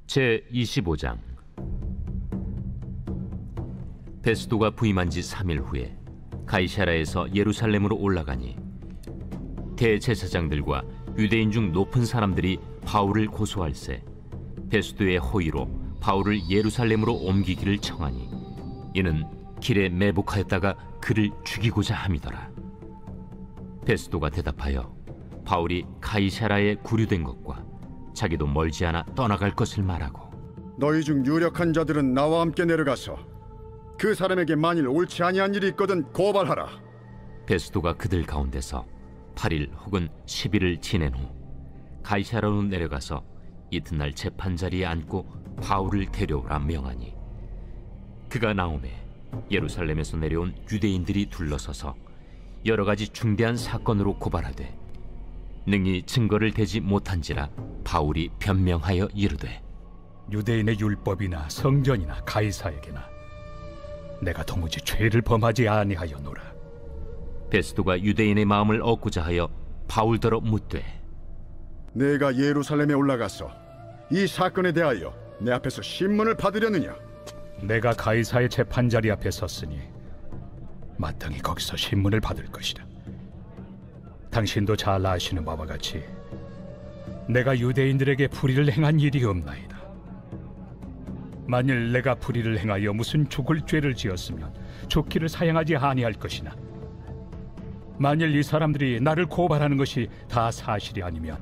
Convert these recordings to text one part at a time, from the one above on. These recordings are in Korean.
제25장. 베스도가 부임한 지 3일 후에 가이사랴에서 예루살렘으로 올라가니 대제사장들과 유대인 중 높은 사람들이 바울을 고소할세 베스도의 호의로 바울을 예루살렘으로 옮기기를 청하니 이는 길에 매복하였다가 그를 죽이고자 함이더라. 베스도가 대답하여 바울이 가이사랴에 구류된 것과 자기도 멀지 않아 떠나갈 것을 말하고, 너희 중 유력한 자들은 나와 함께 내려가서 그 사람에게 만일 옳지 아니한 일이 있거든 고발하라. 베스도가 그들 가운데서 8일 혹은 10일을 지낸 후 가이사랴로 내려가서 이튿날 재판자리에 앉고 바울을 데려오라 명하니, 그가 나오매 예루살렘에서 내려온 유대인들이 둘러서서 여러 가지 중대한 사건으로 고발하되 능히 증거를 대지 못한지라 바울이 변명하여 이르되, 유대인의 율법이나 성전이나 가이사에게나 내가 도무지 죄를 범하지 아니하였노라. 베스도가 유대인의 마음을 얻고자 하여 바울더러 묻되, 내가 예루살렘에 올라가서 이 사건에 대하여 내 앞에서 신문을 받으려느냐? 내가 가이사의 재판자리 앞에 섰으니 마땅히 거기서 신문을 받을 것이다. 당신도 잘 아시는 바와 같이 내가 유대인들에게 불의를 행한 일이 없나이다. 만일 내가 불의를 행하여 무슨 죽을 죄를 지었으면 죽기를 사양하지 아니할 것이나, 만일 이 사람들이 나를 고발하는 것이 다 사실이 아니면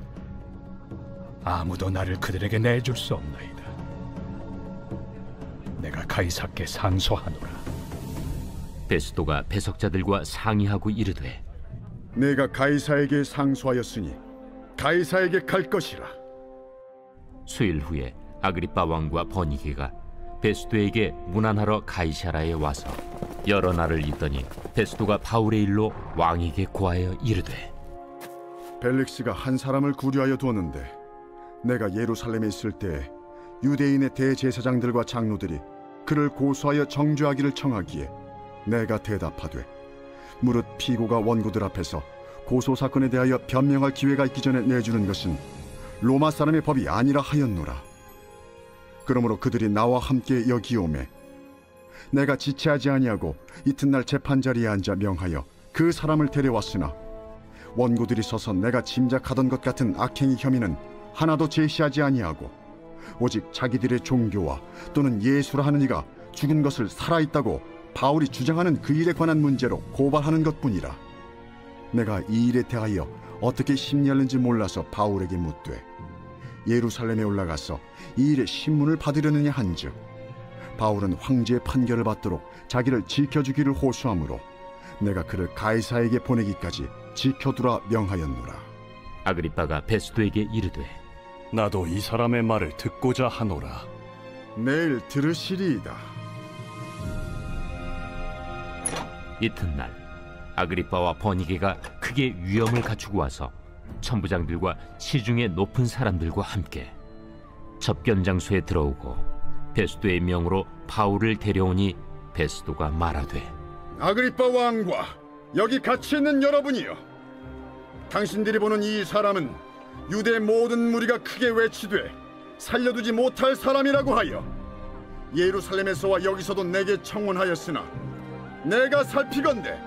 아무도 나를 그들에게 내줄 수 없나이다. 내가 가이사께 상소하노라. 베스도가 배석자들과 상의하고 이르되, 내가 가이사에게 상소하였으니 가이사에게 갈 것이라. 수일 후에 아그리빠 왕과 버니게가 베스도에게 문안하러 가이사랴에 와서 여러 날을 있더니 베스도가 바울의 일로 왕에게 고하여 이르되, 벨릭스가 한 사람을 구류하여 두었는데 내가 예루살렘에 있을 때 유대인의 대제사장들과 장로들이 그를 고소하여 정죄하기를 청하기에 내가 대답하되, 무릇 피고가 원고들 앞에서 고소사건에 대하여 변명할 기회가 있기 전에 내주는 것은 로마 사람의 법이 아니라 하였노라. 그러므로 그들이 나와 함께 여기 오매 내가 지체하지 아니하고 이튿날 재판자리에 앉아 명하여 그 사람을 데려왔으나 원고들이 서서 내가 짐작하던 것 같은 악행의 혐의는 하나도 제시하지 아니하고 오직 자기들의 종교와 또는 예수라 하는 이가 죽은 것을 살아있다고 바울이 주장하는 그 일에 관한 문제로 고발하는 것뿐이라. 내가 이 일에 대하여 어떻게 심리하는지 몰라서 바울에게 묻되, 예루살렘에 올라가서 이 일에 신문을 받으려느냐 한즉, 바울은 황제의 판결을 받도록 자기를 지켜주기를 호소하므로 내가 그를 가이사에게 보내기까지 지켜두라 명하였노라. 아그리빠가 베스도에게 이르되, 나도 이 사람의 말을 듣고자 하노라. 내일 들으시리이다. 이튿날 아그리빠와 버니게가 크게 위엄을 갖추고 와서 천부장들과 시중의 높은 사람들과 함께 접견 장소에 들어오고 베스도의 명으로 바울을 데려오니 베스도가 말하되, 아그리빠 왕과 여기 같이 있는 여러분이여, 당신들이 보는 이 사람은 유대 모든 무리가 크게 외치되 살려두지 못할 사람이라고 하여 예루살렘에서와 여기서도 내게 청혼하였으나 내가 살피건대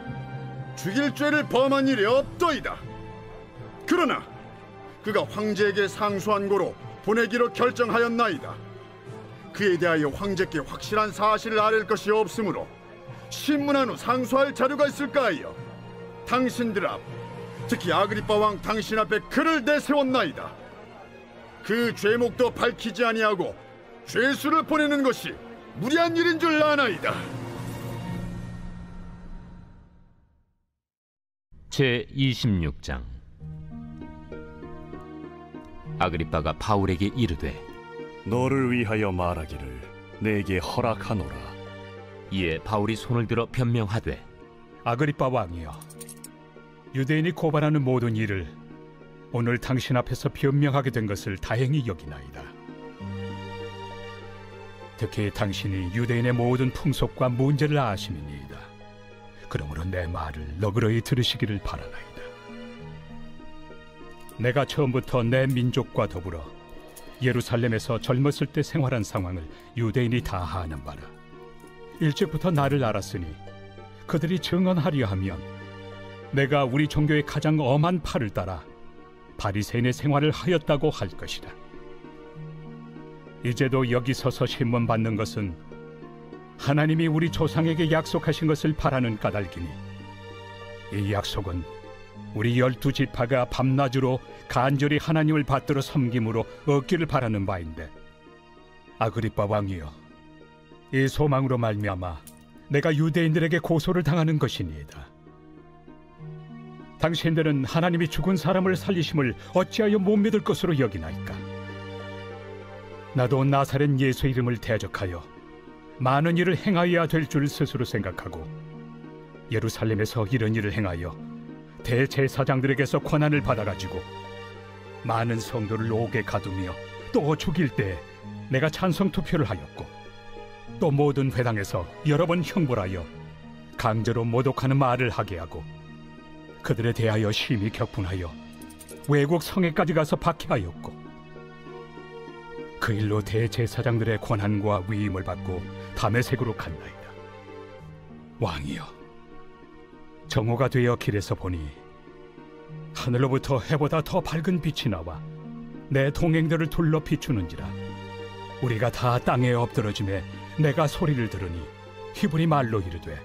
죽일 죄를 범한 일이 없더이다. 그러나 그가 황제에게 상소한 고로 보내기로 결정하였나이다. 그에 대하여 황제께 확실한 사실을 아랠 것이 없으므로 신문한 후 상소할 자료가 있을까 하여 당신들 앞, 특히 아그리빠 왕 당신 앞에 그를 내세웠나이다. 그 죄목도 밝히지 아니하고 죄수를 보내는 것이 무리한 일인 줄 아나이다. 제26장. 아그리빠가 바울에게 이르되, 너를 위하여 말하기를 내게 허락하노라. 이에 바울이 손을 들어 변명하되, 아그리빠 왕이여, 유대인이 고발하는 모든 일을 오늘 당신 앞에서 변명하게 된 것을 다행히 여기나이다. 특히 당신이 유대인의 모든 풍속과 문제를 아심이니이다. 그러므로 내 말을 너그러이 들으시기를 바라나이다. 내가 처음부터 내 민족과 더불어 예루살렘에서 젊었을 때 생활한 상황을 유대인이 다 아는 바라. 일찍부터 나를 알았으니 그들이 증언하려 하면 내가 우리 종교의 가장 엄한 팔을 따라 바리새인의 생활을 하였다고 할 것이다. 이제도 여기 서서 신문 받는 것은 하나님이 우리 조상에게 약속하신 것을 바라는 까닭이니 이 약속은 우리 12지파가 밤낮으로 간절히 하나님을 받들어 섬김으로 얻기를 바라는 바인데, 아그리빠 왕이여, 이 소망으로 말미암아 내가 유대인들에게 고소를 당하는 것이니이다. 당신들은 하나님이 죽은 사람을 살리심을 어찌하여 못 믿을 것으로 여기나이까? 나도 나사렛 예수 이름을 대적하여 많은 일을 행하여야 될 줄 스스로 생각하고 예루살렘에서 이런 일을 행하여 대제사장들에게서 권한을 받아가지고 많은 성도를 옥에 가두며 또 죽일 때 내가 찬성 투표를 하였고, 또 모든 회당에서 여러 번 형벌하여 강제로 모독하는 말을 하게 하고 그들에 대하여 심히 격분하여 외국 성에까지 가서 박해하였고, 그 일로 대제사장들의 권한과 위임을 받고 다메섹으로 갔나이다. 왕이여, 정오가 되어 길에서 보니 하늘로부터 해보다 더 밝은 빛이 나와 내 동행들을 둘러 비추는지라. 우리가 다 땅에 엎드러짐에 내가 소리를 들으니 히브리 말로 이르되,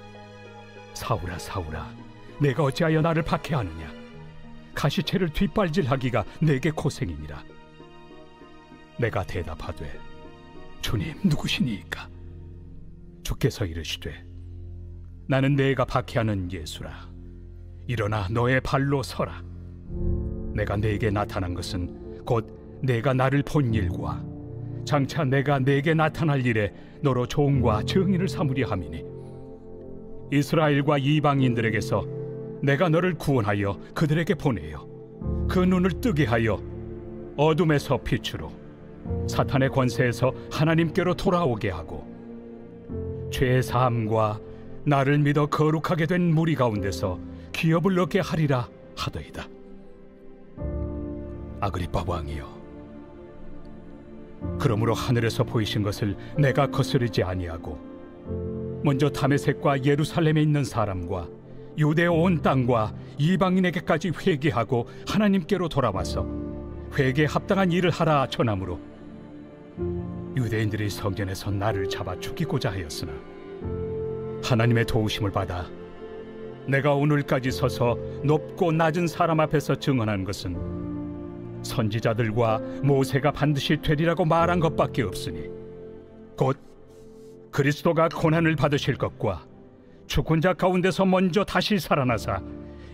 사울아 사울아, 내가 어찌하여 나를 박해하느냐? 가시채를 뒷발질하기가 내게 고생이니라. 내가 대답하되, 주님 누구시니이까? 주께서 이르시되, 나는 내가 박해하는 예수라. 일어나 너의 발로 서라. 내가 네게 나타난 것은 곧 내가 나를 본 일과 장차 내가 네게 나타날 일에 너로 종과 증인을 삼으려 함이니, 이스라엘과 이방인들에게서 내가 너를 구원하여 그들에게 보내어 그 눈을 뜨게 하여 어둠에서 빛으로, 사탄의 권세에서 하나님께로 돌아오게 하고, 죄 사함과 나를 믿어 거룩하게 된 무리 가운데서 기업을 얻게 하리라 하더이다. 아그리빠 왕이여, 그러므로 하늘에서 보이신 것을 내가 거스르지 아니하고 먼저 다메섹과 예루살렘에 있는 사람과 유대 온 땅과 이방인에게까지 회개하고 하나님께로 돌아와서 회개에 합당한 일을 하라 전함으로 유대인들이 성전에서 나를 잡아 죽이고자 하였으나 하나님의 도우심을 받아 내가 오늘까지 서서 높고 낮은 사람 앞에서 증언한 것은 선지자들과 모세가 반드시 되리라고 말한 것밖에 없으니, 곧 그리스도가 고난을 받으실 것과 죽은 자 가운데서 먼저 다시 살아나사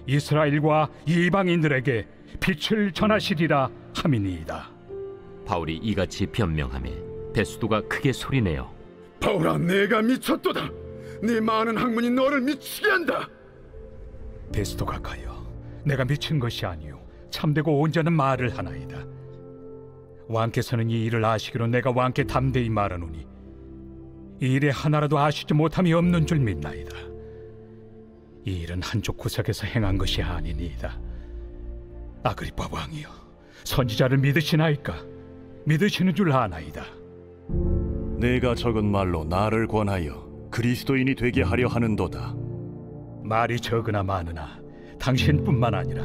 이스라엘과 이방인들에게 빛을 전하시리라 함이니이다. 바울이 이같이 변명하며 베스도가 크게 소리내어, 바울아, 내가 미쳤도다. 네 많은 학문이 너를 미치게 한다. 베스도가 가여, 내가 미친 것이 아니요 참되고 온전한 말을 하나이다. 왕께서는 이 일을 아시기로 내가 왕께 담대히 말하노니 이 일에 하나라도 아시지 못함이 없는 줄 믿나이다. 이 일은 한쪽 구석에서 행한 것이 아니니이다. 아그리빠 왕이여, 선지자를 믿으시나이까? 믿으시는 줄 아나이다. 내가 적은 말로 나를 권하여 그리스도인이 되게 하려 하는도다. 말이 적으나 많으나 당신뿐만 아니라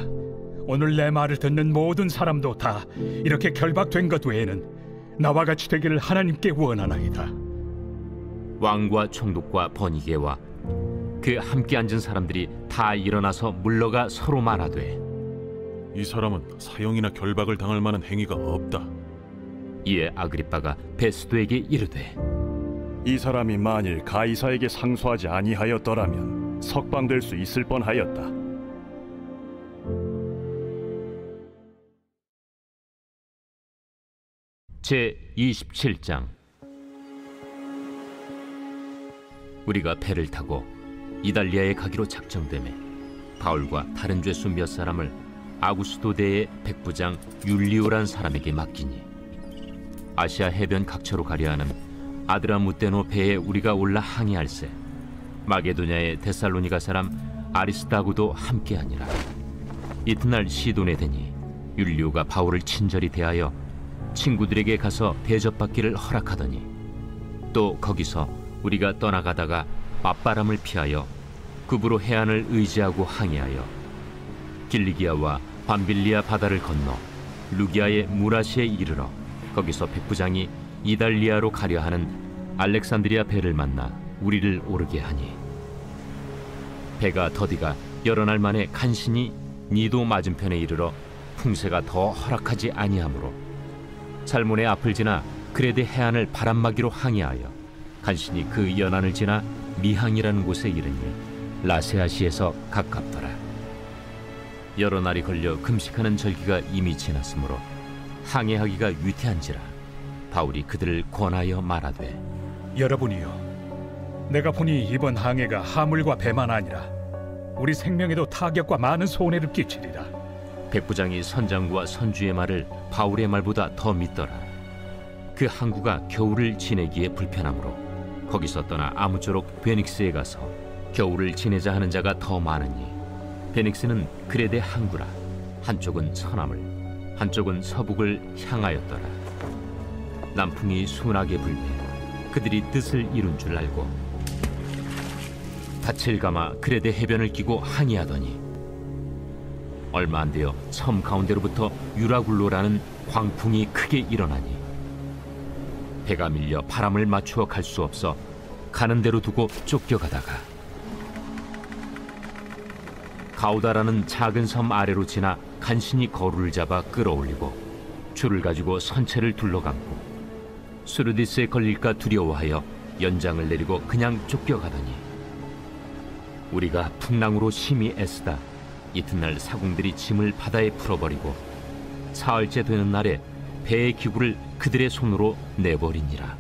오늘 내 말을 듣는 모든 사람도 다 이렇게 결박된 것 외에는 나와 같이 되기를 하나님께 원하나이다. 왕과 총독과 버니게와 그 함께 앉은 사람들이 다 일어나서 물러가 서로 말하되, 이 사람은 사형이나 결박을 당할 만한 행위가 없다. 이에 아그리빠가 베스도에게 이르되, 이 사람이 만일 가이사에게 상소하지 아니하였더라면 석방될 수 있을 뻔하였다. 제 27장. 우리가 배를 타고 이달리아에 가기로 작정되매 바울과 다른 죄수 몇 사람을 아구스도대의 백부장 율리오란 사람에게 맡기니, 아시아 해변 각처로 가려 하는 아드라무테노 배에 우리가 올라 항해할세 마게도냐의 데살로니가 사람 아리스다고도 함께하니라. 이튿날 시돈에 되니 율리오가 바울을 친절히 대하여 친구들에게 가서 대접받기를 허락하더니 또 거기서 우리가 떠나가다가 맞바람을 피하여 급으로 해안을 의지하고 항해하여 길리기아와 밤빌리아 바다를 건너 루기아의 무라시에 이르러 거기서 백부장이 이달리아로 가려 하는 알렉산드리아 배를 만나 우리를 오르게 하니 배가 더디가 여러 날 만에 간신히 니도 맞은편에 이르러 풍세가 더 허락하지 아니하므로 살몬의 앞을 지나 그레데 해안을 바람막이로 항해하여 간신히 그 연안을 지나 미항이라는 곳에 이르니 라세아시에서 가깝더라. 여러 날이 걸려 금식하는 절기가 이미 지났으므로 항해하기가 위태한지라 바울이 그들을 권하여 말하되 여러분이여, 내가 보니 이번 항해가 하물과 배만 아니라 우리 생명에도 타격과 많은 손해를 끼치리라. 백부장이 선장과 선주의 말을 바울의 말보다 더 믿더라. 그 항구가 겨울을 지내기에 불편하므로 거기서 떠나 아무쪼록 베닉스에 가서 겨울을 지내자 하는 자가 더 많으니 베닉스는 그레데 항구라. 한쪽은 서남을 한쪽은 서북을 향하였더라. 남풍이 순하게 불매 그들이 뜻을 이룬 줄 알고 닻을 감아 그레데 해변을 끼고 항해하더니 얼마 안 되어 섬 가운데로부터 유라굴로라는 광풍이 크게 일어나니 배가 밀려 바람을 맞추어 갈 수 없어 가는 대로 두고 쫓겨가다가 가우다라는 작은 섬 아래로 지나 간신히 거루를 잡아 끌어올리고 줄을 가지고 선체를 둘러감고 수르디스에 걸릴까 두려워하여 연장을 내리고 그냥 쫓겨가더니 우리가 풍랑으로 심히 애쓰다 이튿날 사공들이 짐을 바다에 풀어버리고 사흘째 되는 날에 배의 기구를 그들의 손으로 내버리니라.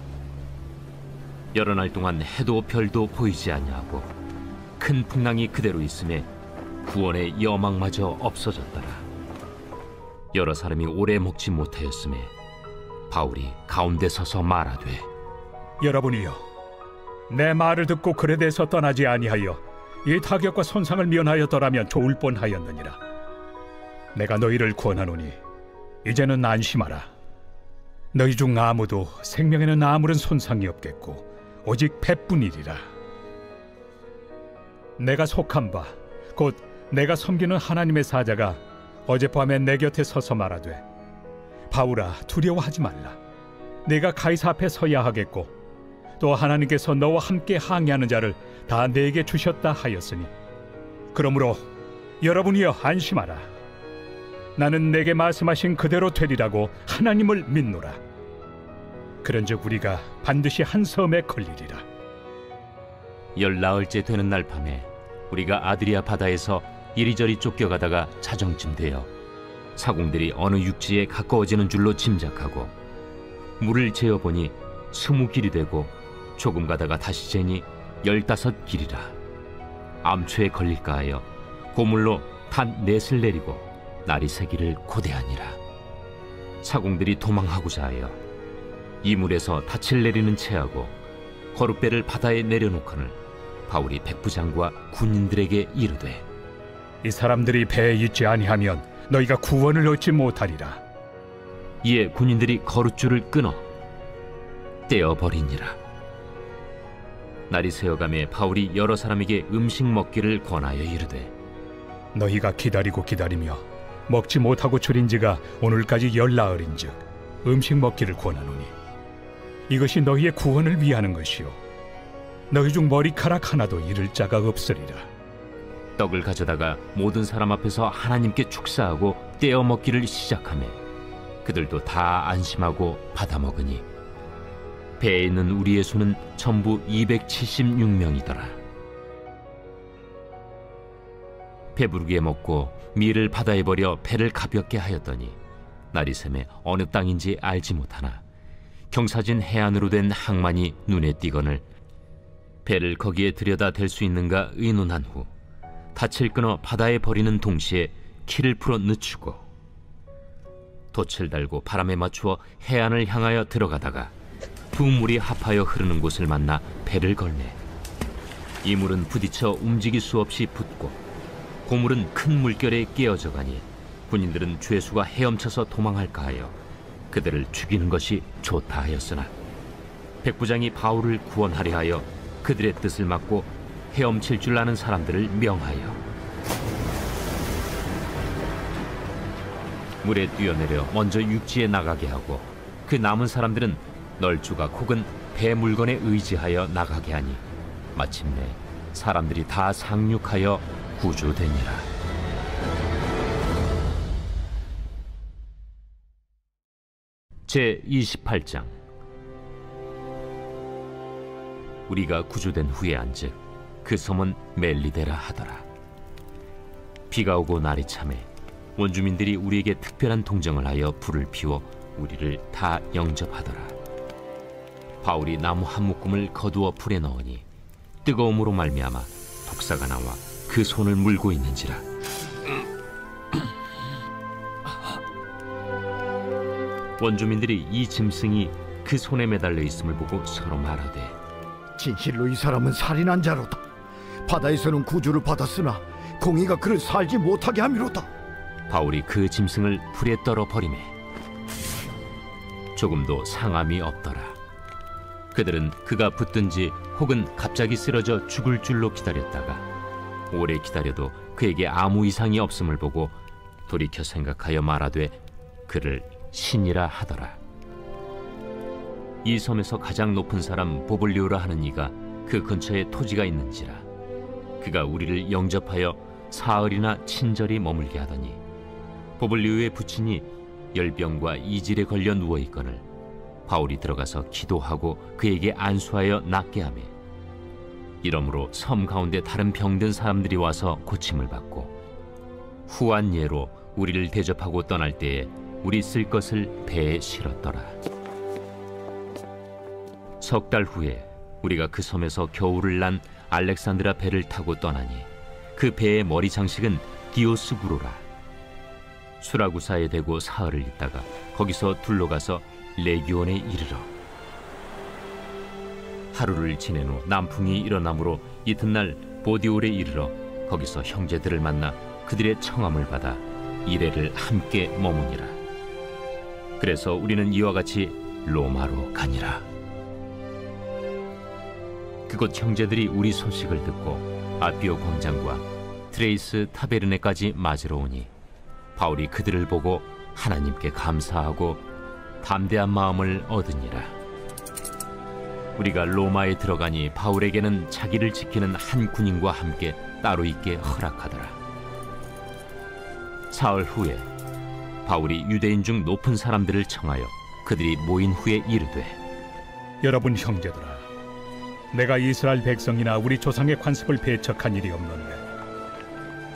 여러 날 동안 해도 별도 보이지 아니하고 큰 풍랑이 그대로 있음에 구원의 여망마저 없어졌더라. 여러 사람이 오래 먹지 못하였음에 바울이 가운데 서서 말하되 여러분이여, 내 말을 듣고 그레데에서 떠나지 아니하여 이 타격과 손상을 면하였더라면 좋을 뻔하였느니라. 내가 너희를 권하노니 이제는 안심하라. 너희 중 아무도 생명에는 아무런 손상이 없겠고 오직 배뿐이리라. 내가 속한 바 곧 내가 섬기는 하나님의 사자가 어젯밤에 내 곁에 서서 말하되 바울아, 두려워하지 말라. 네가 가이사 앞에 서야 하겠고 또 하나님께서 너와 함께 항해하는 자를 다 내게 주셨다 하였으니 그러므로 여러분이여 안심하라. 나는 내게 말씀하신 그대로 되리라고 하나님을 믿노라. 그런즉 우리가 반드시 한 섬에 걸리리라. 14흘째 되는 날 밤에 우리가 아드리아 바다에서 이리저리 쫓겨가다가 자정쯤 되어 사공들이 어느 육지에 가까워지는 줄로 짐작하고 물을 재어보니 20길이 되고 조금 가다가 다시 재니 15길이라. 암초에 걸릴까 하여 고물로 단 넷을 내리고 날이 새기를 고대하니라. 사공들이 도망하고자 하여 이물에서 닻을 내리는 채하고 거룻배를 바다에 내려놓거늘 바울이 백부장과 군인들에게 이르되 이 사람들이 배에 있지 아니하면 너희가 구원을 얻지 못하리라. 이에 군인들이 거룻줄을 끊어 떼어버리니라. 날이 새어가매 바울이 여러 사람에게 음식 먹기를 권하여 이르되 너희가 기다리고 기다리며 먹지 못하고 줄인 지가 오늘까지 14흘인즉 음식 먹기를 권하노니 이것이 너희의 구원을 위하는 것이요 너희 중 머리카락 하나도 잃을 자가 없으리라. 떡을 가져다가 모든 사람 앞에서 하나님께 축사하고 떼어 먹기를 시작하매 그들도 다 안심하고 받아 먹으니 배에 있는 우리의 수는 전부 276명이더라. 배부르게 먹고 밀을 바다에 버려 배를 가볍게 하였더니 날이 새매 어느 땅인지 알지 못하나 경사진 해안으로 된 항만이 눈에 띄거늘 배를 거기에 들여다 댈 수 있는가 의논한 후 닻을 끊어 바다에 버리는 동시에 키를 풀어 늦추고 돛을 달고 바람에 맞추어 해안을 향하여 들어가다가 두 물이 합하여 흐르는 곳을 만나 배를 걸매 이 물은 부딪혀 움직일 수 없이 붙고 고물은 큰 물결에 깨어져 가니 군인들은 죄수가 헤엄쳐서 도망할까 하여 그들을 죽이는 것이 좋다 하였으나 백부장이 바울을 구원하려 하여 그들의 뜻을 막고 헤엄칠 줄 아는 사람들을 명하여 물에 뛰어내려 먼저 육지에 나가게 하고 그 남은 사람들은 널조각 혹은 배 물건에 의지하여 나가게 하니 마침내 사람들이 다 상륙하여 구조되니라. 제28장. 우리가 구조된 후에 안즉 그 섬은 멜리데라 하더라. 비가 오고 날이 차매 원주민들이 우리에게 특별한 동정을 하여 불을 피워 우리를 다 영접하더라. 바울이 나무 한 묶음을 거두어 불에 넣으니 뜨거움으로 말미암아 독사가 나와 그 손을 물고 있는지라. 원주민들이 이 짐승이 그 손에 매달려 있음을 보고 서로 말하되 진실로 이 사람은 살인한 자로다. 바다에서는 구주를 받았으나 공의가 그를 살지 못하게 함이로다. 바울이 그 짐승을 불에 떨어 버리매 조금도 상함이 없더라. 그들은 그가 붙든지 혹은 갑자기 쓰러져 죽을 줄로 기다렸다가 오래 기다려도 그에게 아무 이상이 없음을 보고 돌이켜 생각하여 말하되 그를 신이라 하더라. 이 섬에서 가장 높은 사람 보블리오라 하는 이가 그 근처에 토지가 있는지라. 그가 우리를 영접하여 사흘이나 친절히 머물게 하더니 보블리오의 부친이 열병과 이질에 걸려 누워있거늘 바울이 들어가서 기도하고 그에게 안수하여 낫게 하매 이러므로 섬 가운데 다른 병든 사람들이 와서 고침을 받고 후한 예로 우리를 대접하고 떠날 때에 우리 쓸 것을 배에 실었더라. 석 달 후에 우리가 그 섬에서 겨울을 난 알렉산드라 배를 타고 떠나니 그 배의 머리 장식은 디오스구로라. 수라구사에 대고 사흘을 있다가 거기서 둘러가서 레기온에 이르러 하루를 지낸 후 남풍이 일어나므로 이튿날 보디올에 이르러 거기서 형제들을 만나 그들의 청함을 받아 이레를 함께 머무니라. 그래서 우리는 이와 같이 로마로 가니라. 그곳 형제들이 우리 소식을 듣고 아피오 광장과 트레이스 타베르네까지 맞으러 오니 바울이 그들을 보고 하나님께 감사하고 담대한 마음을 얻으니라. 우리가 로마에 들어가니 바울에게는 자기를 지키는 한 군인과 함께 따로 있게 허락하더라. 사흘 후에 바울이 유대인 중 높은 사람들을 청하여 그들이 모인 후에 이르되 여러분 형제들아, 내가 이스라엘 백성이나 우리 조상의 관습을 배척한 일이 없는데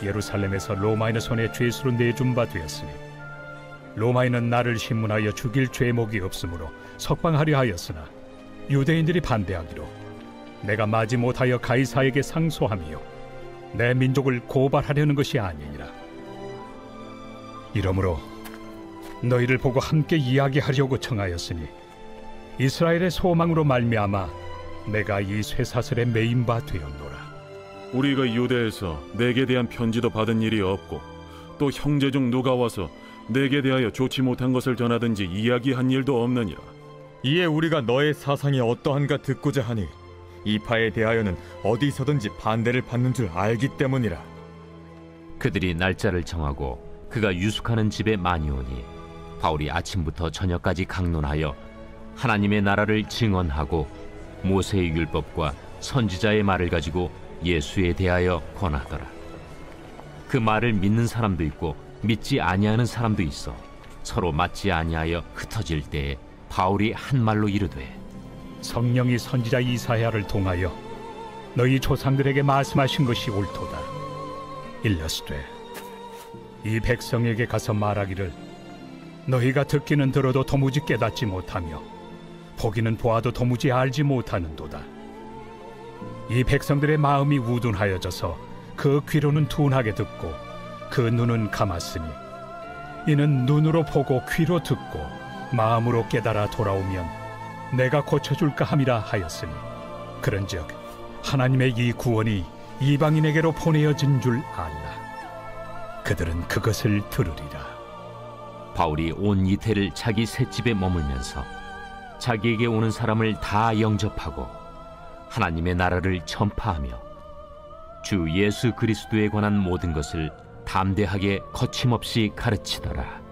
예루살렘에서 로마인의 손에 죄수로 내준 바 되었으니 로마인은 나를 신문하여 죽일 죄목이 없으므로 석방하려 하였으나 유대인들이 반대하기로 내가 마지 못하여 가이사에게 상소하며 내 민족을 고발하려는 것이 아니니라. 이러므로 너희를 보고 함께 이야기하려고 청하였으니 이스라엘의 소망으로 말미암아 내가 이 쇠사슬에 매인 바 되었노라. 우리가 유대에서 내게 대한 편지도 받은 일이 없고 또 형제 중 누가 와서 내게 대하여 좋지 못한 것을 전하든지 이야기한 일도 없느니라. 이에 우리가 너의 사상이 어떠한가 듣고자 하니 이 파에 대하여는 어디서든지 반대를 받는 줄 알기 때문이라. 그들이 날짜를 정하고 그가 유숙하는 집에 많이 오니 바울이 아침부터 저녁까지 강론하여 하나님의 나라를 증언하고 모세의 율법과 선지자의 말을 가지고 예수에 대하여 권하더라. 그 말을 믿는 사람도 있고 믿지 아니하는 사람도 있어 서로 맞지 아니하여 흩어질 때에 바울이 한 말로 이르되 성령이 선지자 이사야를 통하여 너희 조상들에게 말씀하신 것이 옳도다. 일러스되 이 백성에게 가서 말하기를 너희가 듣기는 들어도 도무지 깨닫지 못하며 보기는 보아도 도무지 알지 못하는도다. 이 백성들의 마음이 우둔하여져서 그 귀로는 둔하게 듣고 그 눈은 감았으니 이는 눈으로 보고 귀로 듣고 마음으로 깨달아 돌아오면 내가 고쳐줄까 함이라 하였으니 그런즉 하나님의 이 구원이 이방인에게로 보내어진 줄 아니라 그들은 그것을 들으리라. 바울이 온 이태를 자기 셋집에 머물면서 자기에게 오는 사람을 다 영접하고 하나님의 나라를 전파하며 주 예수 그리스도에 관한 모든 것을 담대하게 거침없이 가르치더라.